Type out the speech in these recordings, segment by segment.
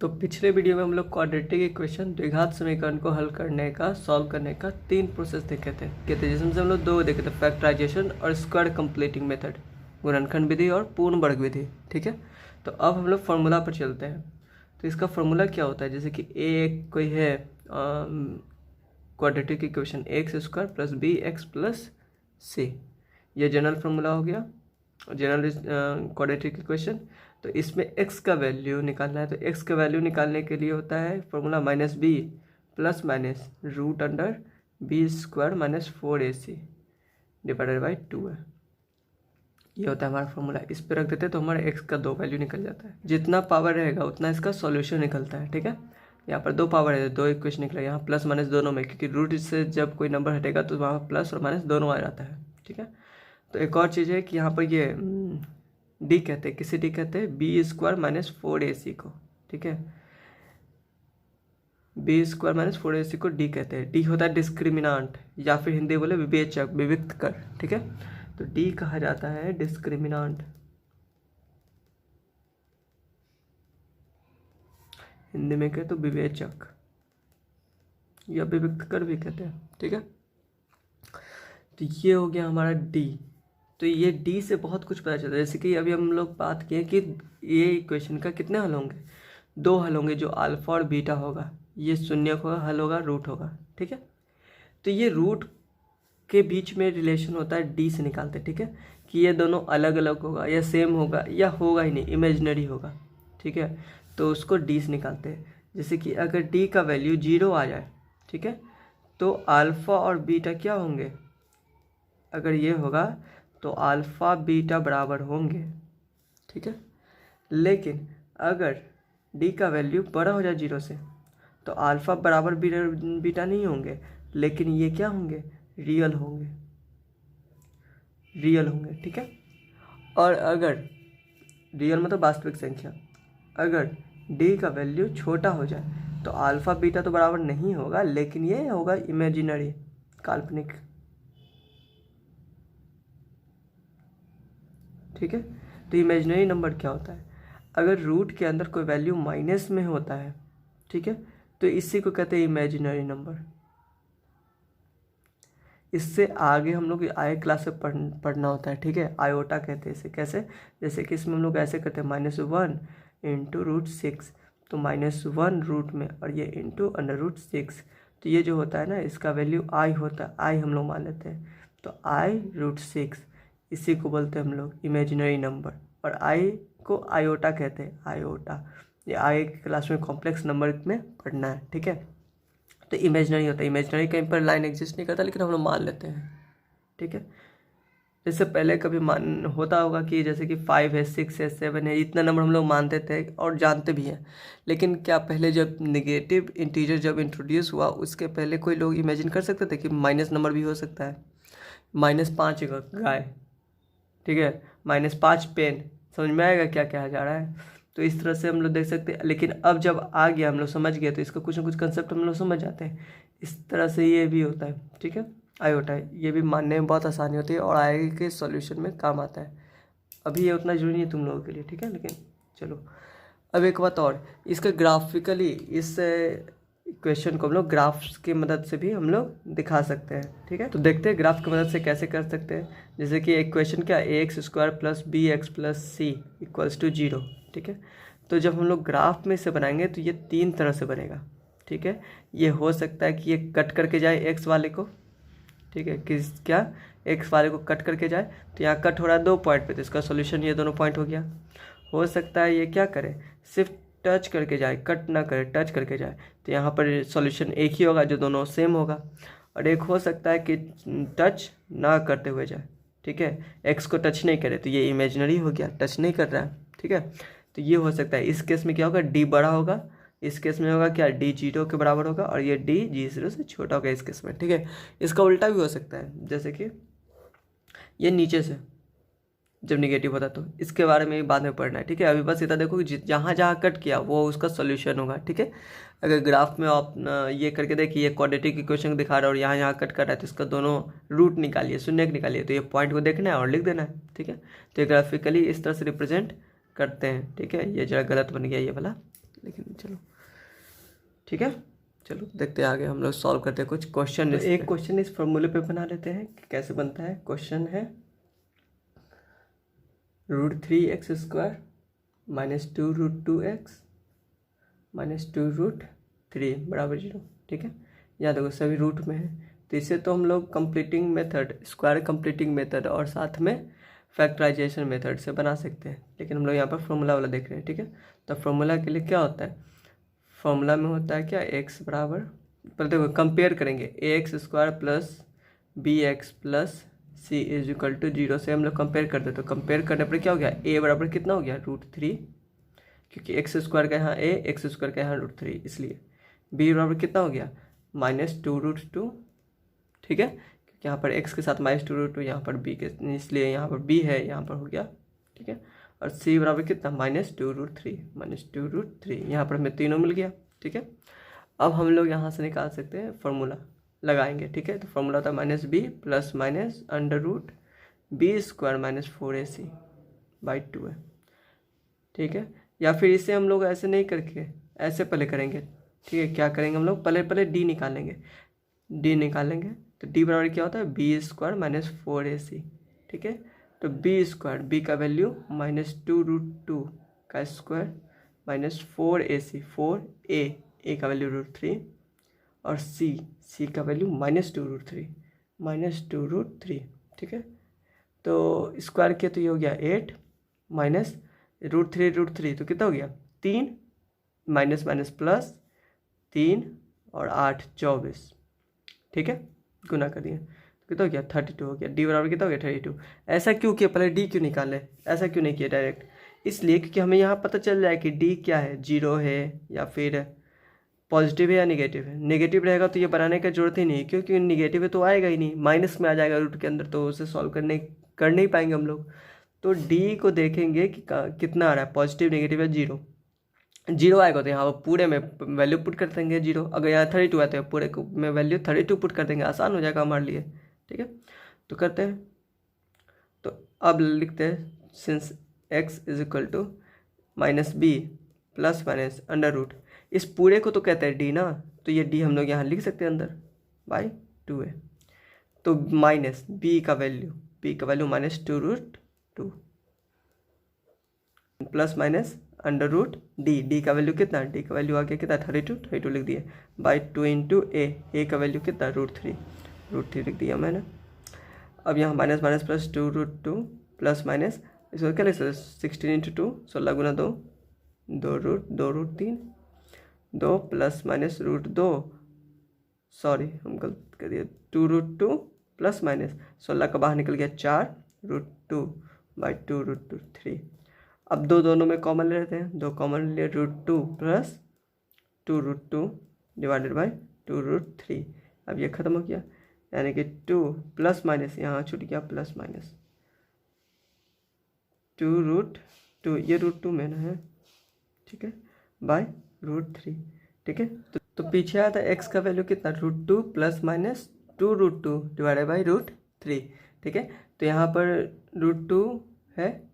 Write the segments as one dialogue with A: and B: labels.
A: तो पिछले वीडियो में हम लोग क्वाड्रेटिक इक्वेशन द्विघात समीकरण को हल करने का सॉल्व करने का 3 प्रोसेस देखे थे जिसमें से हम लोग 2 देखे थे, फैक्टराइजेशन और स्क्वायर कंप्लीटिंग मेथड, गुणनखंड विधि और पूर्ण वर्ग विधि। ठीक है, तो अब हम लोग फार्मूला पर चलते हैं। तो इसका फार्मूला क्या होता है, जैसे कि ए कोई है quadratic equation x square plus b x plus c, ये जनरल फार्मूला हो गया, जनरल क्वाड्रेटिक इक्वेशन। तो इसमें x का वैल्यू निकालना है, तो x का वैल्यू निकालने के लिए होता है formula minus b plus minus root under b square minus 4ac divided by 2 है। ये होता है हमारा फॉर्मूला। इस पर रख देते हैं तो हमारा x का 2 वैल्यू निकल जाता है। जितना पावर रहेगा उतना इसका सॉल्यूशन निकलता है। ठीक है, यहाँ पर 2 पावर है, 2 इक्वेशन निकला, यहाँ प्लस माइनस दोनों में, क्योंकि रूट से जब कोई नंबर हटेगा तो वहाँ प्लस और माइनस दोनों आ जाता है। ठीक है, तो एक और चीज़ है कि यहाँ पर ये डी कहते हैं, किसी डी कहते हैं बी स्क्वायर माइनस 4ac को। ठीक है, बी स्क्वायर माइनस 4ac को डी कहते हैं। डी होता है डिस्क्रिमिनांट, या फिर हिंदी बोले विवेचक, विविक्त कर। ठीक है, तो डी कहा जाता है डिस्क्रिमिनांट, हिंदी में कहे तो विवेचक या विविक्त कर भी कहते हैं। ठीक है, तो ये हो गया हमारा डी। तो ये डी से बहुत कुछ पता चलता है, जैसे कि अभी हम लोग बात किए कि ये इक्वेशन का कितने हल होंगे, 2 हल होंगे, जो अल्फा और बीटा होगा, ये शून्य का हल होगा, रूट होगा। ठीक है, तो ये रूट के बीच में रिलेशन होता है, डी से निकालते हैं। ठीक है, कि ये दोनों अलग अलग होगा या सेम होगा या होगा ही नहीं, इमेजिनरी होगा। ठीक है, तो उसको डी से निकालते हैं। जैसे कि अगर डी का वैल्यू 0 आ जाए, ठीक है, तो अल्फा और बीटा क्या होंगे, अगर ये होगा तो अल्फ़ा बीटा बराबर होंगे। ठीक है, लेकिन अगर डी का वैल्यू बड़ा हो जाए 0 से तो अल्फ़ा बराबर बीटा नहीं होंगे, लेकिन ये क्या होंगे, रियल होंगे, रियल होंगे। ठीक है, और अगर रियल मतलब वास्तविक संख्या, अगर डी का वैल्यू छोटा हो जाए तो अल्फ़ा बीटा तो बराबर नहीं होगा, लेकिन ये होगा इमेजिनरी, काल्पनिक। ठीक है, तो इमेजिनरी नंबर क्या होता है, अगर रूट के अंदर कोई वैल्यू माइनस में होता है, ठीक है, तो इसी को कहते हैं इमेजिनरी नंबर। इससे आगे हम लोग आगे क्लास में पढ़ना होता है। ठीक है, आयोटा कहते हैं इसे। कैसे, जैसे कि इसमें हम लोग ऐसे करते हैं -1 इंटू √6, तो -1 रूट में और ये इंटू √6, तो ये जो होता है ना, इसका वैल्यू आई होता है, आई हम लोग मान लेते हैं, तो i√6, इसी को बोलते हैं हम लोग इमेजिनरी नंबर। और आई को आयोटा कहते हैं, आयोटा। ये आगे की क्लास में कॉम्प्लेक्स नंबर में पढ़ना है। ठीक है, तो इमेजिनरी होता है, इमेजिनरी कहीं पर लाइन एग्जिस्ट नहीं करता, लेकिन हम लोग मान लेते हैं। ठीक है, जैसे पहले कभी मान होता होगा कि जैसे कि 5 है, 6 है, 7 है, इतना नंबर हम लोग मानते थे और जानते भी हैं। लेकिन क्या पहले जब नेगेटिव इंटीजर जब इंट्रोड्यूस हुआ, उसके पहले कोई लोग इमेजिन कर सकते थे कि माइनस नंबर भी हो सकता है, -5 गाय, ठीक है, -5 पेन, समझ में आएगा क्या कहा जा रहा है। तो इस तरह से हम लोग देख सकते हैं, लेकिन अब जब आ गया, हम लोग समझ गए, तो इसका कुछ ना कुछ कंसेप्ट हम लोग समझ जाते हैं। इस तरह से ये भी होता है। ठीक है, आयोटा है, ये भी मानने में बहुत आसानी होती है और आगे के सॉल्यूशन में काम आता है। अभी ये उतना जरूरी नहीं है तुम लोगों के लिए, ठीक है, लेकिन चलो। अब एक बात और, इसका ग्राफिकली इस इक्वेशन को हम लोग ग्राफ्स की मदद से भी हम लोग दिखा सकते हैं। ठीक है, तो देखते हैं ग्राफ की मदद से कैसे कर सकते हैं। जैसे कि इक्वेशन क्या, ax² plus b x plus c equals to 0। ठीक है, तो जब हम लोग ग्राफ में से बनाएंगे तो ये 3 तरह से बनेगा। ठीक है, ये हो सकता है कि ये कट करके जाए एक्स वाले को, ठीक है, किस क्या एक्स वाले को कट करके जाए, तो यहाँ कट हो रहा है 2 पॉइंट पे, तो इसका सोल्यूशन ये दोनों पॉइंट हो गया। हो सकता है ये क्या करे, सिर्फ टच करके जाए, कट ना करे, टच करके जाए, तो यहाँ पर सॉल्यूशन एक ही होगा जो दोनों सेम होगा। और एक हो सकता है कि टच ना करते हुए जाए, ठीक है, एक्स को टच नहीं करे, तो ये इमेजिनरी हो गया, टच नहीं कर रहा है। ठीक है, तो ये हो सकता है। इस केस में क्या होगा, डी बड़ा होगा, इस केस में होगा क्या, डी 0 के बराबर होगा, और ये डी 0 से छोटा होगा इस केस में। ठीक है, इसका उल्टा भी हो सकता है, जैसे कि ये नीचे से जब निगेटिव होता, तो इसके बारे में बाद में पढ़ना है। ठीक है, अभी बस इतना देखो कि जहाँ जहाँ कट किया वो उसका सोल्यूशन होगा। ठीक है, अगर ग्राफ में आप ये करके देखिए, ये क्वाड्रेटिक इक्वेशन दिखा रहा है और यहाँ यहाँ कट कर रहा है, तो इसका दोनों रूट निकालिए, शून्य निकालिए, तो ये पॉइंट को देखना है और लिख देना है। ठीक है, तो ग्राफिकली इस तरह से रिप्रेजेंट करते हैं। ठीक है, ये जरा गलत बन गया ये वाला, लेकिन चलो ठीक है। चलो देखते हैं आगे, हम लोग सॉल्व करते हैं कुछ क्वेश्चन। तो एक क्वेश्चन इस फॉर्मूले पे बना लेते हैं कि कैसे बनता है। क्वेश्चन है √3x² -2√2x -2√3 बराबर 0। ठीक है, यहाँ देखो सभी रूट में है, तो इसे तो हम लोग completing method, square completing method और साथ में फैक्टराइजेशन मेथड से बना सकते हैं, लेकिन हम लोग यहाँ पर फॉर्मूला वाला देख रहे हैं। ठीक है, तो फॉर्मूला के लिए क्या होता है, फॉर्मूला में होता है क्या, x बराबर, पहले देखो कंपेयर करेंगे, ax² plus bx plus c is equal to 0 से हम लोग कंपेयर करते, तो कंपेयर करने पर क्या हो गया, a बराबर कितना हो गया √3, क्योंकि x² का यहाँ a, x² का यहाँ √3, इसलिए b बराबर कितना हो गया -2√2। ठीक है, क्योंकि यहाँ पर x के साथ -2√2, यहाँ पर b के, इसलिए यहाँ पर b है, यहाँ पर हो गया। ठीक है, और c बराबर कितना -2√3 यहाँ पर हमें तीनों मिल गया। ठीक है, अब हम लोग यहाँ से निकाल सकते हैं, फॉर्मूला लगाएंगे। ठीक है, तो फॉर्मूला होता है -b plus minus √b² -4ac/2 है। ठीक है, या फिर इसे हम लोग ऐसे नहीं करके ऐसे पहले करेंगे। ठीक है, क्या करेंगे हम लोग, पहले d निकालेंगे, तो d बराबर क्या होता है b² -4ac। ठीक है, तो b का वैल्यू -2√2 का स्क्वायर -4ac, 4a का वैल्यू √3 और c का वैल्यू -2√3। ठीक है, तो स्क्वायर किया तो ये हो गया 8 माइनस √3 तो कितना हो गया 3 माइनस प्लस 3 और 8 24। ठीक है, गुना कर दिए तो कितना हो गया 32 हो गया। d बराबर कितना हो गया 32। ऐसा क्यों किया, पहले d क्यों निकाले, ऐसा क्यों नहीं किया डायरेक्ट, इसलिए क्योंकि हमें यहाँ पता चल जाए कि d क्या है, 0 है या फिर पॉजिटिव है या निगेटिव है। नेगेटिव रहेगा तो ये बनाने का जरूरत ही नहीं, क्योंकि निगेटिव है तो आएगा ही नहीं, माइनस में आ जाएगा रूट के अंदर, तो उसे सॉल्व कर नहीं पाएंगे हम लोग। तो डी को देखेंगे कि कितना आ रहा है, पॉजिटिव नेगेटिव है, 0 आएगा तो यहाँ पूरे में वैल्यू पुट कर देंगे 0। अगर यहाँ 32 आते हैं पूरे में वैल्यू 32 पुट कर देंगे, आसान हो जाएगा हमारे लिए। ठीक है, तो करते हैं, तो अब लिखते हैं since x is equal to -b plus minus √, इस पूरे को तो कहते हैं d ना, तो ये d हम लोग यहाँ लिख सकते हैं अंदर /2 है। तो माइनस b का वैल्यू -2√2 प्लस माइनस √d का वैल्यू कितना, d का वैल्यू आ गया कितना 32 लिख दिए /2 इंटू a का वैल्यू कितना √3 लिख दिया मैंने। अब यहाँ माइनस प्लस 2√2 प्लस माइनस, इसको क्या लिख सकते 16 इंटू 2 16 गुना 2 2√3 2 प्लस माइनस √2, सॉरी हम गलत कर दिया, 2√2 प्लस माइनस 16 का बाहर निकल गया 4√2 /2√3। अब दोनों में कॉमन ले लेते हैं, 2 कॉमन ले, √2 प्लस 2√2 डिवाइडेड बाई 2√3। अब ये खत्म हो गया, यानी कि 2 प्लस माइनस यहाँ छूट गया प्लस माइनस 2√2, ये √2 में ना है। ठीक है, /√3। ठीक है, तो पीछे आता है x का वैल्यू कितना √2 प्लस माइनस 2√2 डिवाइडेड बाई √3। ठीक है, तो यहाँ पर √2 है,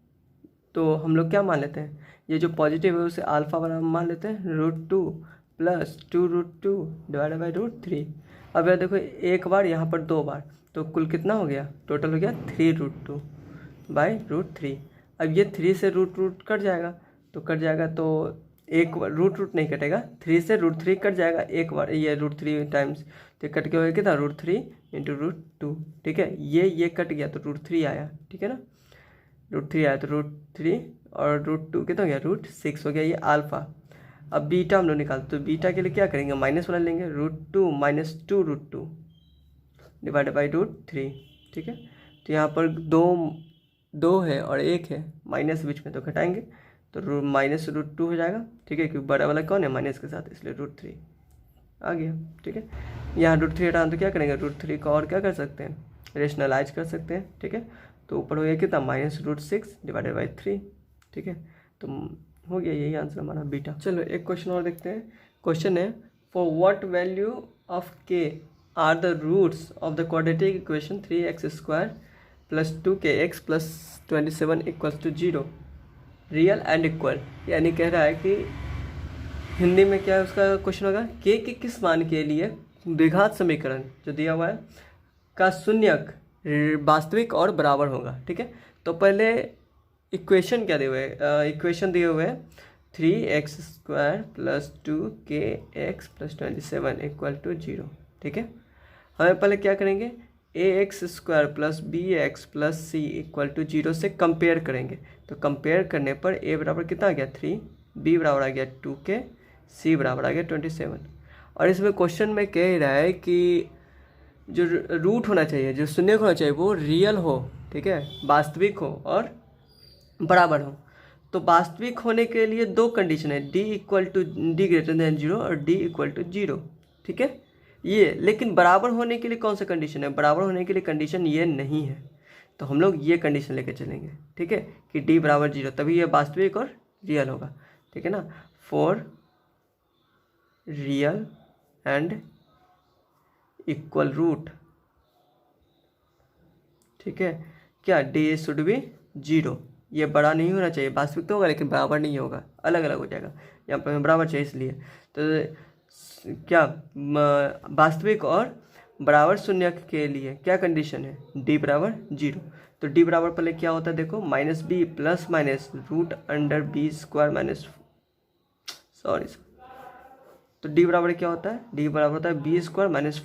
A: तो हम लोग क्या मान लेते हैं, ये जो पॉजिटिव है उसे अल्फा वाला मान लेते हैं, √2 प्लस 2√2 डिवाइडेड बाई √3। अब यार देखो एक बार, यहाँ पर 2 बार, तो कुल कितना हो गया, टोटल हो गया 3√2 बाई √3। अब ये 3 से रूट कट जाएगा, तो एक बार रूट नहीं कटेगा, 3 से √3 कट जाएगा एक बार, ये √3 टाइम्स, तो कट के हो गया कितना √3 इंटू √2। ठीक है, ये कट गया तो √3 आया। ठीक है ना, √3 आया तो √3 और √2 कितना हो गया √6 हो गया, ये अल्फा। अब बीटा हम लोग निकालते, तो बीटा के लिए क्या करेंगे, माइनस वाला लेंगे, √2 माइनस 2√2 डिवाइडेड बाई √3। ठीक है, तो यहाँ पर 2 है और 1 है, माइनस बीच में तो घटाएंगे, तो -√2 हो जाएगा। ठीक है, क्योंकि बड़ा वाला कौन है माइनस के साथ, इसलिए √3 आ गया। ठीक है, यहाँ √3 हटाना तो क्या करेंगे, √3 को और क्या कर सकते हैं, रेशनलाइज कर सकते हैं। ठीक है, तो ऊपर हो गया कितना -√6 डिवाइडेड बाई 3। ठीक है, तो हो गया यही आंसर हमारा बीटा। चलो एक क्वेश्चन और देखते हैं। क्वेश्चन है for what value of k are the roots of the quadratic equation 3x² plus 2kx plus 27 = 0 real and equal. यानी कह रहा है कि हिंदी में क्या है उसका क्वेश्चन होगा, के किस मान के लिए द्विघात समीकरण जो दिया हुआ है का शून्यक वास्तविक और बराबर होगा। ठीक है, तो पहले इक्वेशन क्या दिए हुए हैं, इक्वेशन दिए हुए हैं 3x² + 2kx + 27 = 0। ठीक है, हमें पहले क्या करेंगे, ax² + bx + c = 0 से कंपेयर करेंगे। तो कंपेयर करने पर a बराबर कितना आ गया 3, b बराबर आ गया 2k, c बराबर आ गया 27। और इसमें क्वेश्चन में कह रहा है कि जो रूट होना चाहिए, जो शून्य होना चाहिए वो रियल हो, ठीक है, वास्तविक हो और बराबर हो। तो वास्तविक होने के लिए दो कंडीशन है, d > 0 और d = 0। ठीक है, ये लेकिन बराबर होने के लिए कौन सा कंडीशन है, बराबर होने के लिए कंडीशन ये नहीं है। तो हम लोग ये कंडीशन लेके चलेंगे, ठीक है, कि d = 0, तभी ये वास्तविक और रियल होगा। ठीक है ना, for real and equal root. ठीक है, क्या d शुड बी 0, ये बड़ा नहीं होना चाहिए, वास्तविक तो होगा लेकिन बराबर नहीं होगा, अलग अलग हो जाएगा। यहाँ पर हमें बराबर चाहिए इसलिए। तो क्या वास्तविक और बराबर शून्य के लिए क्या कंडीशन है, d = 0। तो d बराबर पहले क्या होता है देखो, -b + -√b² सॉरी, तो d बराबर क्या होता है, d बराबर होता है b² -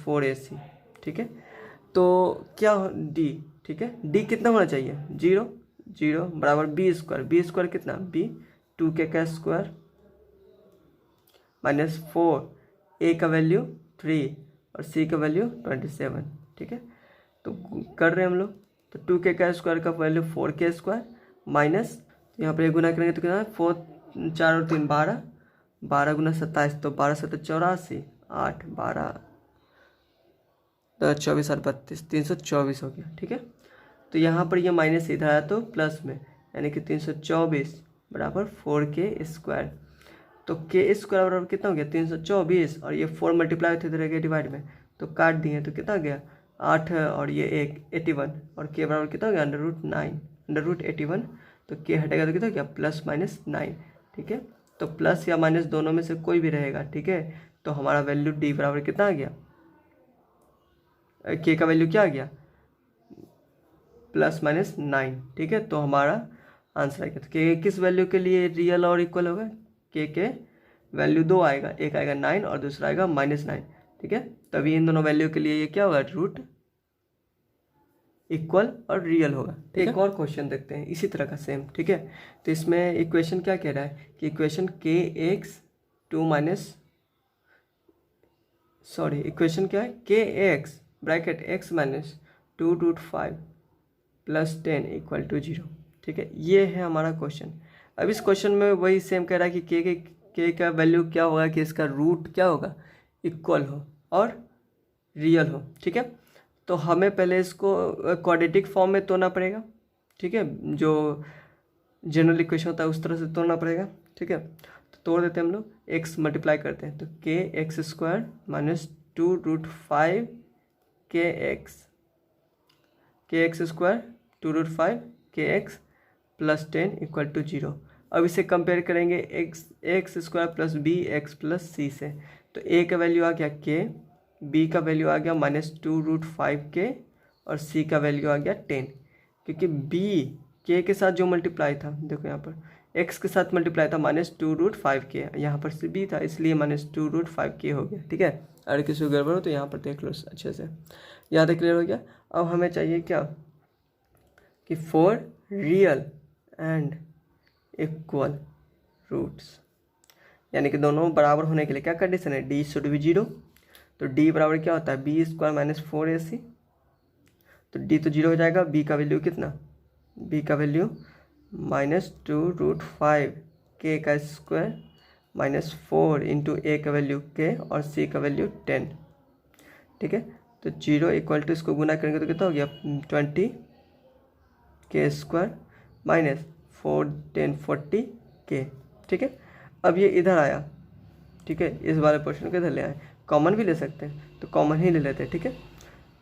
A: 4ac। ठीक है, तो क्या d, ठीक है, d कितना होना चाहिए 0, 0 बराबर b² कितना b 2k² -4, a का वैल्यू 3 और c का वैल्यू 27। ठीक है, तो कर रहे हैं हम लोग, तो 2k² का वैल्यू 4k² माइनस, यहाँ पर गुना करेंगे तो कितना है 4, 4 और 3 12, 12 × 27, तो 12 × 7 = 84, 8 12 24 8 32, 324 हो गया। ठीक है, तो यहाँ पर ये माइनस इधर आया तो प्लस में, यानी कि 324 बराबर 4k²। तो k² बराबर कितना हो गया 324, और ये 4 मल्टीप्लाई होते इधर गया डिवाइड में, तो काट दिए तो कितना गया 8 और ये 1 81, और k बराबर कितना हो गया √81, तो k हटेगा तो कितना हो गया +-9। ठीक है, तो प्लस या माइनस दोनों में से कोई भी रहेगा। ठीक है, तो हमारा वैल्यू d बराबर कितना आ गया, k का वैल्यू क्या आ गया +-9। ठीक है, तो हमारा आंसर आएगा, तो k किस वैल्यू के लिए रियल और इक्वल होगा, k के वैल्यू 2 आएगा, एक आएगा 9 और दूसरा आएगा -9। ठीक है, तभी इन दोनों वैल्यू के लिए ये क्या होगा, रूट इक्वल और रियल होगा। ठीक है, एक और क्वेश्चन देखते हैं इसी तरह का सेम। ठीक है, तो इसमें इक्वेशन क्या कह रहा है कि इक्वेशन इक्वेशन क्या है, kx (x - 2√5 + 10 = 0। ठीक है, ये है हमारा क्वेश्चन। अब इस क्वेश्चन में वही सेम कह रहा है कि k का वैल्यू क्या होगा कि इसका रूट क्या होगा, इक्वल हो और रियल हो। ठीक है, तो हमें पहले इसको क्वाड्रेटिक फॉर्म में तोड़ना पड़ेगा। ठीक है, जो जनरल इक्वेशन होता है उस तरह से तोड़ना पड़ेगा। ठीक है, तो तोड़ देते हैं हम लोग, x मल्टीप्लाई करते हैं, तो kx² - 2√5 kx² 2√5 kx + 10 = 0। अब इसे कंपेयर करेंगे x² + bx + c से, तो a का वैल्यू आ गया k, b का वैल्यू आ गया -2√5k और c का वैल्यू आ गया 10, क्योंकि b k के साथ जो मल्टीप्लाई था, देखो यहाँ पर x के साथ मल्टीप्लाई था -2√5k, यहाँ पर से b था इसलिए -2√5k हो गया। ठीक है, अगर किसी को गड़बड़ हो तो यहाँ पर देख लो अच्छे से, यहाँ तक क्लियर हो गया। अब हमें चाहिए क्या कि for real and equal roots, यानी कि दोनों बराबर होने के लिए क्या कंडीशन है, d शुड बी 0। तो d बराबर क्या होता है b² - 4ac, तो d तो 0 हो जाएगा, b का वैल्यू कितना, b का वैल्यू -2√5 k² -4 × a का वैल्यू k और c का वैल्यू 10। ठीक है, तो 0 = इसको गुना करेंगे तो कितना हो गया 20k² -4 10 40k। ठीक है, अब ये इधर आया। ठीक है, इस वाले पोर्शन को इधर ले आए, कॉमन भी ले सकते हैं तो कॉमन ही ले लेते हैं। ठीक है,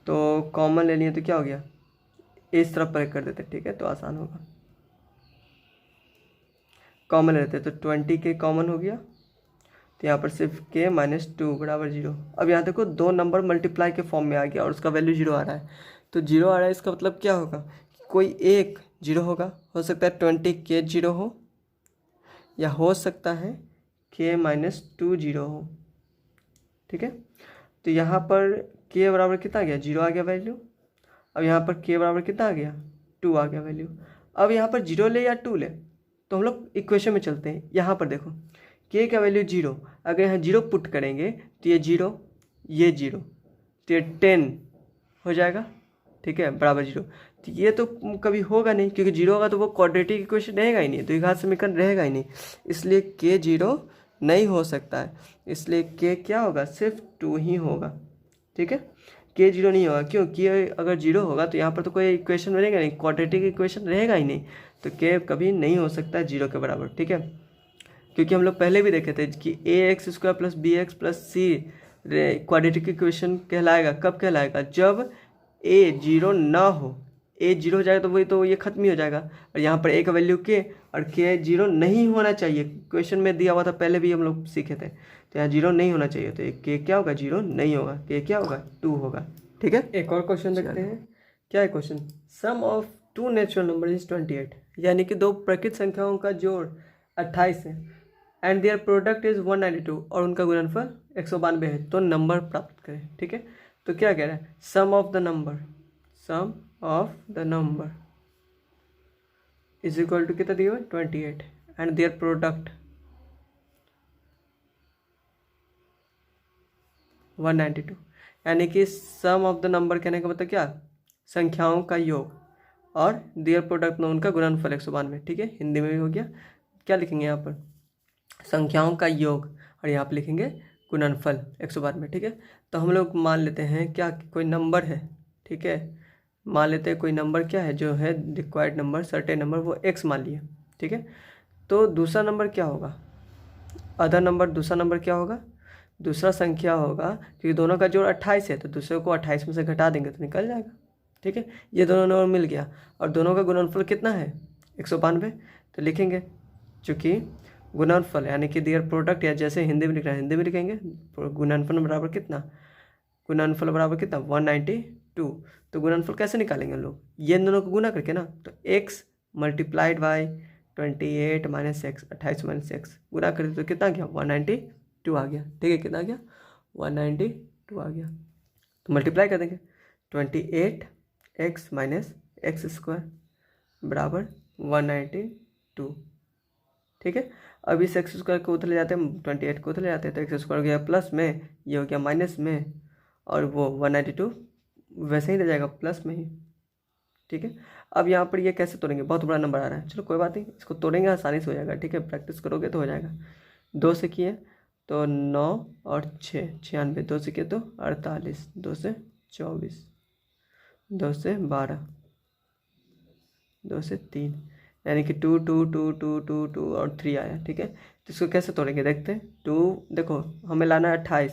A: तो कॉमन ले लिए तो क्या हो गया, इस तरफ पर कर देते हैं। ठीक है, तो आसान होगा, कॉमन ले लेते हैं, तो 20k कॉमन हो गया, तो यहाँ पर सिर्फ k माइनस 2 बराबर 0। अब यहाँ देखो दो नंबर मल्टीप्लाई के फॉर्म में आ गया और उसका वैल्यू 0 आ रहा है, तो 0 आ रहा है इसका मतलब क्या होगा, कोई एक 0 होगा, हो सकता है 20k 0 हो, या हो सकता है k माइनस 2 0 हो। ठीक है, तो यहाँ पर k बराबर कितना आ गया, 0 आ गया वैल्यू। अब यहाँ पर k बराबर कितना आ गया, 2 आ गया वैल्यू। अब यहाँ पर 0 ले या 2 ले, तो हम लोग इक्वेशन में चलते हैं। यहाँ पर देखो k का वैल्यू 0, अगर यहाँ 0 पुट करेंगे तो ये 0, ये 0, तो ये 10 हो जाएगा। ठीक है, बराबर 0। तो ये तो कभी होगा नहीं, क्योंकि 0 होगा तो वो क्वाड्रेटिक इक्वेशन रहेगा ही नहीं, द्विघात समीकरण रहेगा ही नहीं, इसलिए k 0 नहीं हो सकता है, इसलिए k क्या होगा, सिर्फ 2 ही होगा। ठीक है, k 0 नहीं होगा, क्यों, k अगर 0 होगा तो यहाँ पर तो कोई इक्वेशन रहेगा नहीं, क्वाड्रेटिक इक्वेशन रहेगा ही नहीं, तो k कभी नहीं हो सकता है 0 के बराबर। ठीक है, क्योंकि हम लोग पहले भी देखे थे कि ax² plus bx plus c quadratic equation कहलाएगा। कब कहलाएगा, जब a 0 ना हो, a 0 हो जाएगा तो वही तो ये खत्म ही हो जाएगा। और यहाँ पर a का वैल्यू k और k 0 नहीं होना चाहिए, क्वेश्चन में दिया हुआ था, पहले भी हम लोग सीखे थे, तो यहाँ 0 नहीं होना चाहिए, तो k क्या होगा, 0 नहीं होगा, k क्या होगा, 2 होगा। ठीक है, एक और क्वेश्चन देखते हैं। क्या है question, sum of two natural number is 28, यानी कि दो प्रकृत संख्याओं का जोड़ 28 है, एंड देयर प्रोडक्ट इज 192 और उनका गुणनफल 192 है, तो नंबर प्राप्त करें। ठीक है, तो क्या कह रहा है, sum of the number is equal to कितना दिया हुआ, 28, एंड देयर प्रोडक्ट 192, यानी कि सम ऑफ द नंबर कहने का मतलब क्या, संख्याओं का योग, और देयर प्रोडक्ट में उनका गुणनफल 192। ठीक है, हिंदी में भी हो गया। क्या लिखेंगे यहाँ पर, संख्याओं का योग, और यहाँ पर लिखेंगे गुणनफल 192। ठीक है, तो हम लोग मान लेते हैं क्या, कोई नंबर है। ठीक है, मान लेते हैं कोई नंबर क्या है, जो है रिक्वायर्ड नंबर, सर्टेन नंबर, वो x मान लिया। ठीक है, तो दूसरा नंबर क्या होगा, अदर नंबर, दूसरा नंबर क्या होगा, दूसरा संख्या होगा, क्योंकि दोनों का जोड़ 28 है, तो दूसरे को 28 में से घटा देंगे तो निकल जाएगा। ठीक है, ये दोनों नंबर मिल गया, और दोनों का गुणनफल कितना है, 192, तो लिखेंगे चूँकि गुणनफल यानी कि देयर प्रोडक्ट, या जैसे हिंदी में लिख रहे हैं हिंदी में लिखेंगे, गुणनफल बराबर कितना, गुणनफल बराबर कितना, 192। तो गुणनफल कैसे निकालेंगे हम लोग, ये दोनों को गुना करके ना, तो x multiplied by 28 minus x, 28 minus x, गुना करते तो कितना गया, 192 आ गया। ठीक है, कितना गया, 192 आ गया, तो मल्टीप्लाई कर देंगे, 28x माइनस एक्स स्क्वायर बराबर 192। ठीक है, अब इस एक्स स्क्वायर को उधर ले जाते हैं, 28 को उधर ले जाते हैं, तो एक्स स्क्वायर हो गया प्लस में, ये हो गया माइनस में, और वो 192 वैसे ही रह जाएगा प्लस में ही। ठीक है, अब यहाँ पर ये कैसे तोड़ेंगे, बहुत बड़ा नंबर आ रहा है, चलो कोई बात नहीं, इसको तोड़ेंगे, आसानी से हो जाएगा। ठीक है, प्रैक्टिस करोगे तो हो जाएगा। 2 से किए तो 9 और 6 96, 2 से किए तो 48, 2 से 24, 2 से 12, 2 से 3, यानी कि 2 2 2 2 2 2 और 3 आया। ठीक है, तो इसको कैसे तोड़ेंगे देखते हैं। 2 देखो हमें लाना है 28,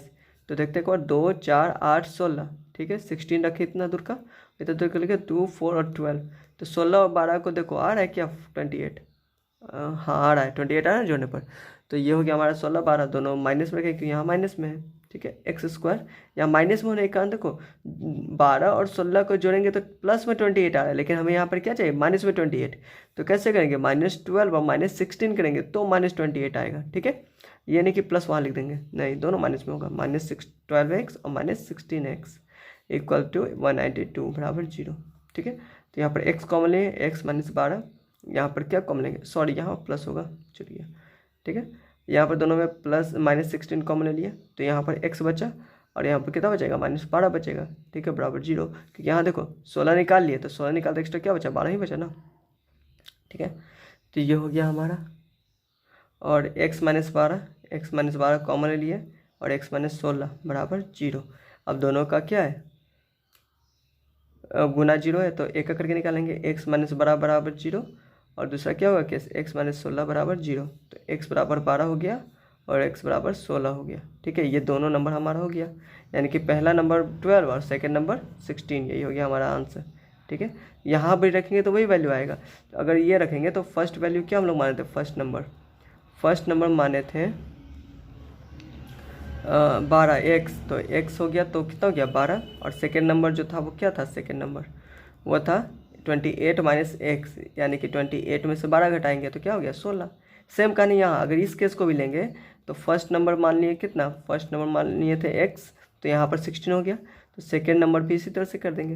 A: तो देखते हैं एक बार, 2 4 8 16। ठीक है, 16 रखे इतना दूर का, इतना दूर का लिखे 2 4 और 12, तो 16 और 12 को देखो आ रहा है क्या, 28, हाँ आ रहा है, 28 आ रहा है जोड़ने पर, तो ये हो गया हमारा 16 12, दोनों माइनस में रखे क्योंकि यहाँ माइनस में है। ठीक है, एक्स स्क्वायर यहाँ माइनस में होने के कारण देखो 12 और 16 को जोड़ेंगे तो प्लस में 28 आ रहा है, लेकिन हमें यहाँ पर क्या चाहिए, माइनस में 28, तो कैसे करेंगे, -12 और -16 करेंगे तो -28 आएगा। ठीक है, ये नहीं कि प्लस वहाँ लिख देंगे, नहीं, दोनों माइनस में होगा, -12x और -16x इक्वल टू 192 बराबर 0। ठीक है, तो यहाँ पर x कॉमन लेंगे, x -12, यहाँ पर क्या कॉमन लेंगे, सॉरी यहाँ प्लस होगा, चलिए। ठीक है, यहाँ पर दोनों में प्लस -16 कॉमन ले लिया, तो यहाँ पर x बचा, और यहाँ पर कितना बचेगा, -12 बचेगा। ठीक है, बराबर 0, क्योंकि यहाँ देखो 16 निकाल लिए, तो 16 निकाल तो एक्स्ट्रा क्या बचा, 12 ही बचा ना। ठीक है, तो ये हो गया हमारा, और x -12 कॉमन ले लिए, और x -16 बराबर 0। अब दोनों का क्या है, गुना 0 है, तो एक करके निकालेंगे, x -12 बराबर 0, और दूसरा क्या होगा, कि x -16 बराबर 0, तो x बराबर 12 हो गया और x बराबर 16 हो गया। ठीक है, ये दोनों नंबर हमारा हो गया, यानी कि पहला नंबर 12 और सेकंड नंबर 16, यही हो गया हमारा आंसर। ठीक है, यहाँ भी रखेंगे तो वही वैल्यू आएगा, तो अगर ये रखेंगे तो फर्स्ट वैल्यू क्या हम लोग माने थे, फर्स्ट नंबर माने थे 12 एक्स, तो एक्स हो गया तो कितना हो गया 12, और सेकेंड नंबर जो था वो क्या था, सेकेंड नंबर वो था 28 माइनस एक्स, यानी कि 28 में से 12 घटाएंगे तो क्या हो गया 16। सेम कहानी यहाँ, अगर इस केस को भी लेंगे तो फर्स्ट नंबर मान लिए कितना, फर्स्ट नंबर मान लिए थे एक्स, तो यहाँ पर 16 हो गया, तो सेकेंड नंबर भी इसी तरह से कर देंगे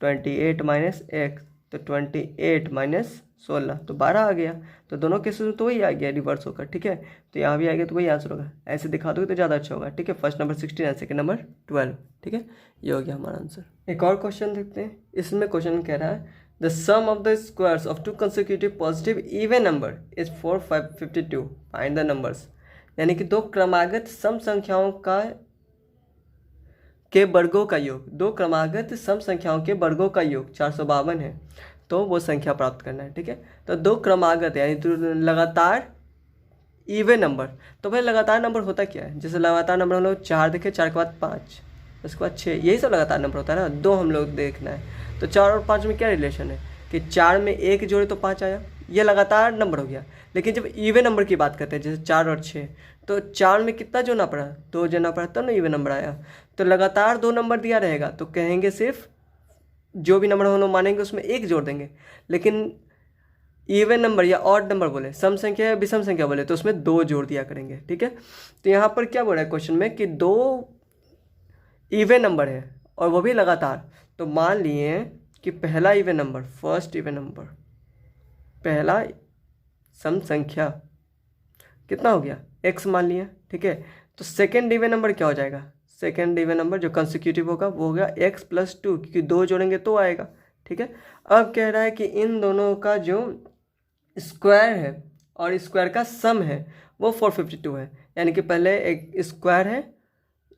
A: 28 माइनस एक्स, तो 28 माइनस 16 तो 12 आ गया। तो दोनों केसेस में तो वही आ गया रिवर्स होकर, ठीक है। तो यहाँ भी आ गया तो वही आंसर होगा, ऐसे दिखा दोगे तो ज़्यादा अच्छा होगा, ठीक है। फर्स्ट नंबर 16 है, सेकेंड नंबर 12, ठीक है। ये हो गया हमारा आंसर। एक और क्वेश्चन देखते हैं। इसमें क्वेश्चन कह रहा है the sum of the squares of 2 consecutive positive even number is 452, find the numbers. यानी कि दो क्रमागत सम संख्याओं के वर्गों का योग, दो क्रमागत सम संख्याओं के वर्गों का योग 452 है, तो वो संख्या प्राप्त करना है, ठीक है। तो दो क्रमागत यानी तो लगातार इवन नंबर, तो भाई लगातार नंबर होता क्या है, जैसे लगातार नंबर हम लोग 4 देखे, 4 के बाद 5, उसके बाद 6, यही सब लगातार नंबर होता है ना। दो हम लोग देखना है, तो 4 और 5 में क्या रिलेशन है कि 4 में 1 जोड़े तो 5 आया, ये लगातार नंबर हो गया। लेकिन जब इवन नंबर की बात करते हैं जैसे 4 और 6, तो 4 में कितना जोड़ना पड़ा, 2 जोड़ना पड़ा तब ना इवन नंबर आया। तो लगातार 2 नंबर दिया रहेगा तो कहेंगे सिर्फ जो भी नंबर हम लोग मानेंगे उसमें 1 जोड़ देंगे। लेकिन इवन नंबर या ऑड नंबर बोले, सम संख्या या विषम संख्या बोले, तो उसमें 2 जोड़ दिया करेंगे, ठीक है। तो यहाँ पर क्या बोल रहा है क्वेश्चन में कि 2 इवन नंबर है और वो भी लगातार। तो मान लिए कि पहला even number, first even number, पहला सम संख्या कितना हो गया x मान लिया, ठीक है। तो सेकेंड इवन नंबर क्या हो जाएगा, सेकेंड इवन नंबर जो कंसेक्यूटिव होगा वो हो गया x + 2, क्योंकि 2 जोड़ेंगे तो आएगा, ठीक है। अब कह रहा है कि इन दोनों का जो स्क्वायर है और स्क्वायर का सम है वो 452 है, यानी कि पहले एक स्क्वायर है,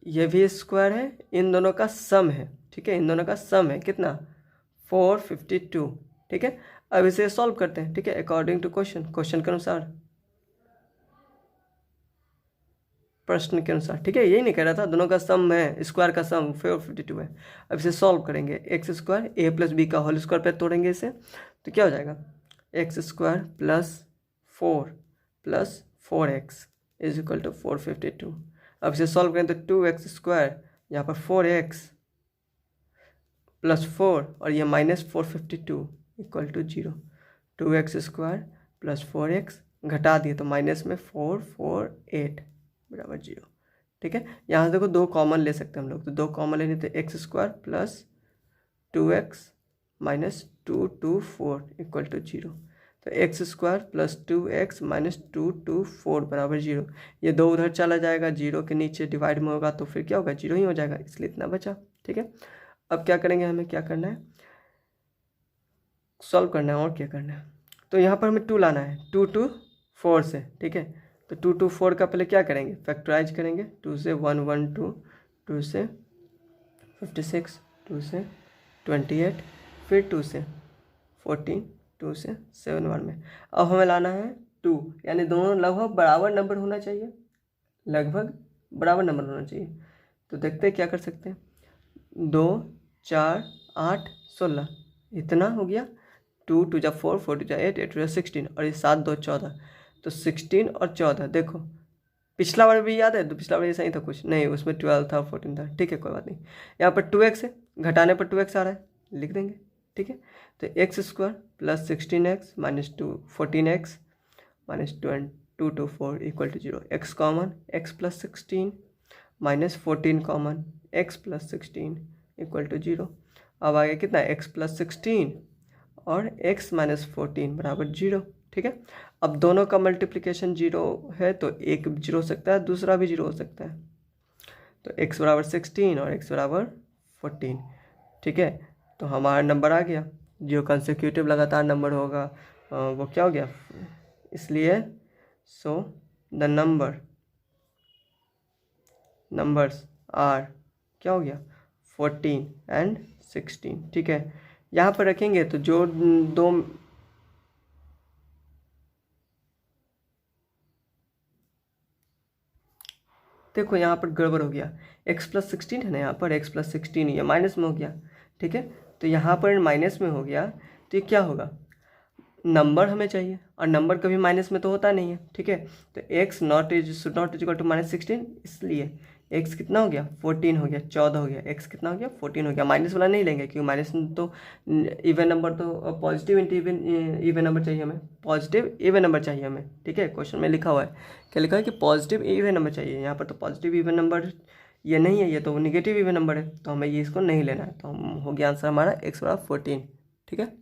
A: ये भी स्क्वायर है, इन दोनों का सम है, ठीक है। इन दोनों का सम है कितना 452, ठीक है। अब इसे सॉल्व करते हैं, ठीक है, अकॉर्डिंग टू क्वेश्चन के अनुसार, प्रश्न के अनुसार, ठीक है। यही नहीं कह रहा था, दोनों का सम है, स्क्वायर का सम 452 है। अब इसे सॉल्व करेंगे, एक्स स्क्वायर a + b का होल स्क्वायर पे तोड़ेंगे इसे, तो क्या हो जाएगा x² + 4 + 4x = 452। अब इसे सॉल्व करें तो 2x², यहाँ पर 4x + 4 और ये -452 = 0। 2x² + 4x घटा दिए तो माइनस में 448 = 0, ठीक है। यहाँ से देखो 2 कॉमन ले सकते हैं हम लोग, तो 2 कॉमन लेने तो x² + 2x - 224 = 0। तो x² + 2x - 224 = 0। ये 2 उधर चला जाएगा, 0 के नीचे डिवाइड में होगा तो फिर क्या होगा 0 ही हो जाएगा, इसलिए इतना बचा, ठीक है। अब क्या करेंगे, हमें क्या करना है, सॉल्व करना है, और क्या करना है। तो यहाँ पर हमें 2 लाना है, 2 to 4 से, ठीक है। तो 2 to 4 का पहले क्या करेंगे, फैक्टराइज करेंगे, 2 से 112, 2 से 56, 2 से 28, फिर 2 से 14, 2 से 71 में। अब हमें लाना है 2, यानी दोनों लगभग बराबर नंबर होना चाहिए, लगभग बराबर नंबर होना चाहिए। तो देखते हैं क्या कर सकते हैं, 2 4 8 16 इतना हो गया, 2 2 = 4, 4 2 = 8, 8 2 = 16 और ये 7 2 14, तो 16 और 14 देखो पिछला बार भी याद है, तो पिछला बार ऐसा ही था कुछ नहीं, उसमें 12 था 14 था, ठीक है कोई बात नहीं। यहाँ पर 2x है, घटाने पर 2x आ रहा है, लिख देंगे, ठीक है। तो x² + 16x - 2 14x - 224 = 0। x common, x + 16 - 14 common, x + 16 = 0। अब आगे कितना x + 16 और x - 14 = 0, ठीक है। अब दोनों का मल्टीप्लिकेशन 0 है तो एक 0 हो सकता है, दूसरा भी 0 हो सकता है। तो x = 16 और x = 14, ठीक है। तो हमारा नंबर आ गया, जो कंसेक्यूटिव लगातार नंबर होगा वो क्या हो गया, इसलिए सो द नंबर्स आर क्या हो गया 14 and 16, ठीक है। यहाँ पर रखेंगे तो जो दो देखो यहाँ पर गड़बड़ हो गया, x + 16 है ना, यहाँ पर x + 16 ये माइनस में हो गया, ठीक है। तो यहाँ पर माइनस में हो गया तो ये क्या होगा, नंबर हमें चाहिए और नंबर कभी माइनस में तो होता नहीं है, ठीक है। तो x should not equal to -16, इसलिए एक्स कितना हो गया 14 हो गया, 14 हो गया, एक्स कितना हो गया 14 हो गया। माइनस वाला नहीं लेंगे क्योंकि माइनस तो इवन नंबर, तो पॉजिटिव इंटू इवन नंबर चाहिए हमें, पॉजिटिव इवन नंबर चाहिए हमें, ठीक है। क्वेश्चन में लिखा हुआ है, क्या लिखा है कि पॉजिटिव इवन नंबर चाहिए, यहाँ पर तो पॉजिटिव इवन नंबर ये नहीं है, ये तो निगेटिव इवन नंबर है, तो हमें ये इसको नहीं लेना है। तो हम हो गया आंसर हमारा x बराबर 14, ठीक है।